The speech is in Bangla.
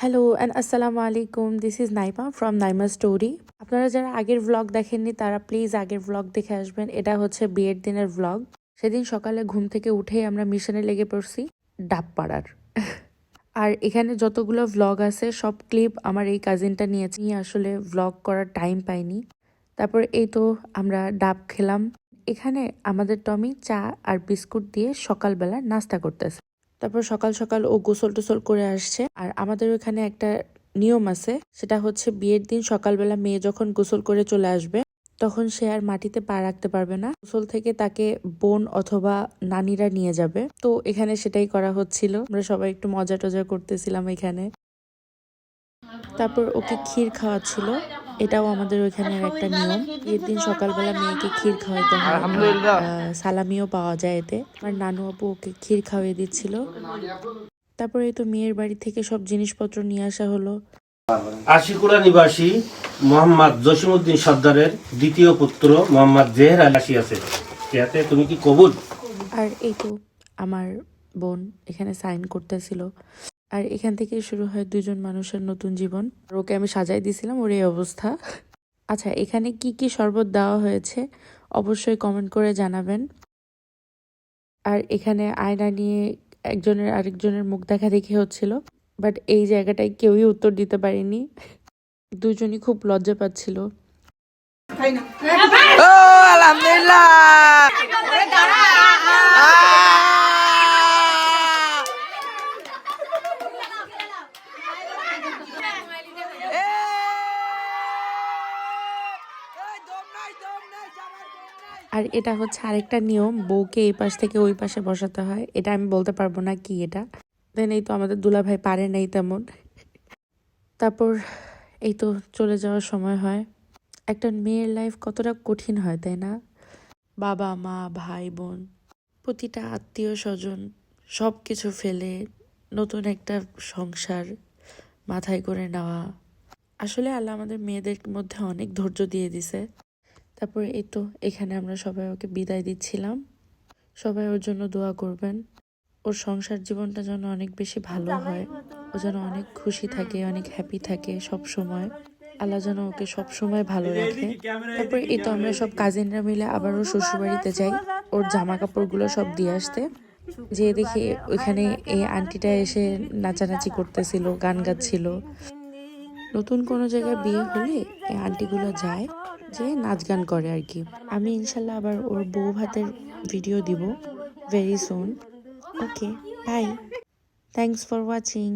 হ্যালো অ্যান্ড আসসালামু আলাইকুম, this is Naima from Naima story. আপনারা যারা আগের ভ্লগ দেখেননি তারা প্লিজ আগের ভ্লগ দেখে আসবেন। এটা হচ্ছে বিয়ের দিনের ভ্লগ। সেদিন সকালে ঘুম থেকে উঠেই আমরা মিশনে লেগে পড়ছি ডাব পাড়ার। আর এখানে যতগুলো ভ্লগ আছে সব ক্লিপ আমার এই কাজিনটা নিয়েছি, আসলে ভ্লগ করার টাইম পাইনি। তারপর এই তো আমরা ডাব খেলাম। এখানে আমাদের টমি চা আর বিস্কুট দিয়ে সকালবেলা নাস্তা করতেছে। তারপর সকাল সকাল ও গোসল টোসল করে আসছে। আর আমাদের ওখানে একটা নিয়ম আছে, সেটা হচ্ছে বিয়ের দিন সকালবেলা মেয়ে যখন গোসল করে চলে আসবে তখন সে আর মাটিতে পা রাখতে পারবে না। গোসল থেকে তাকে বোন অথবা নানিরা নিয়ে যাবে। তো এখানে সেটাই করা হচ্ছিল, আমরা সবাই একটু মজা টজা করতেছিলাম এখানে। তারপর ওকে ক্ষীর খাওয়াচ্ছিল, এটাও আমাদের ওইখানের একটা নিয়ম। বিয়ের দিন সকালবেলা মেয়েকে ক্ষীর খাওয়াইতে হয়, সালামিও পাওয়া যায় এতে। আমার নানু আপু ওকে ক্ষীর খাওয়িয়ে দিচ্ছিল। তারপরে এই তো মেয়ের বাড়ি থেকে সব জিনিসপত্র নিয়ে আসা হলো। আশিকুড়া নিবাসী মোহাম্মদ জসিমউদ্দিন সর্দারের দ্বিতীয় পুত্র মোহাম্মদ জেহের আলী আসিয়াছে, ইয়াতে তুমি কি কবুল? আর এই তো আমার বোন এখানে সাইন করতেছিল। আর এখান থেকে শুরু হয় দুজন মানুষের নতুন জীবন। আর ওকে আমি সাজাই দিছিলাম, ওর এই অবস্থা। আচ্ছা, এখানে কি কি শরবত দেওয়া হয়েছে অবশ্যই কমেন্ট করে জানাবেন। আর এখানে আয়না নিয়ে একজনের আরেকজনের মুখ দেখা দেখি হচ্ছিল, বাট এই জায়গাটায় কেউই উত্তর দিতে পারেনি। দুজনই খুব লজ্জা পাচ্ছিল। আর এটা হচ্ছে আরেকটা নিয়ম, বউকে এই পাশ থেকে ওই পাশে বসাতে হয়। এটা আমি বলতে পারবো না কি এটা। দেন এই তো আমাদের দুলাভাই পারে নাই তেমন। তারপর এই তো চলে যাওয়ার সময় হয়। একটা মেয়ের লাইফ কতটা কঠিন হয়, তাই না? বাবা মা ভাই বোন প্রতিটা আত্মীয় স্বজন সব কিছু ফেলে নতুন একটা সংসার মাথায় করে নেওয়া। আসলে আল্লাহ আমাদের মেয়েদের মধ্যে অনেক ধৈর্য দিয়ে দিছে। তারপরে এই তো এখানে আমরা সবাই ওকে বিদায় দিচ্ছিলাম। সবাই ওর জন্য দোয়া করবেন, ওর সংসার জীবনটা যেন অনেক বেশি ভালো হয়, ও যেন অনেক খুশি থাকে, অনেক হ্যাপি থাকে সব সময়। আল্লাহ যেন ওকে সব সময় ভালো রাখে। তারপর এই তো আমরা সব কাজিনরা মিলে আবারও শ্বশুরবাড়িতে যাই ওর জামা কাপড়গুলো সব দিয়ে আসতে। যে দেখি ওইখানে এই আন্টিটা এসে নাচানাচি করতেছিল, গান গাচ্ছিল। নতুন কোনো জায়গায় বিয়ে হলে এই আন্টিগুলো যায়, যে নাচ গান করে আর কি। আমি ইনশাল্লাহ আবার ওর বউ ভাতের ভিডিও দিব very soon. Okay, bye, thanks for watching.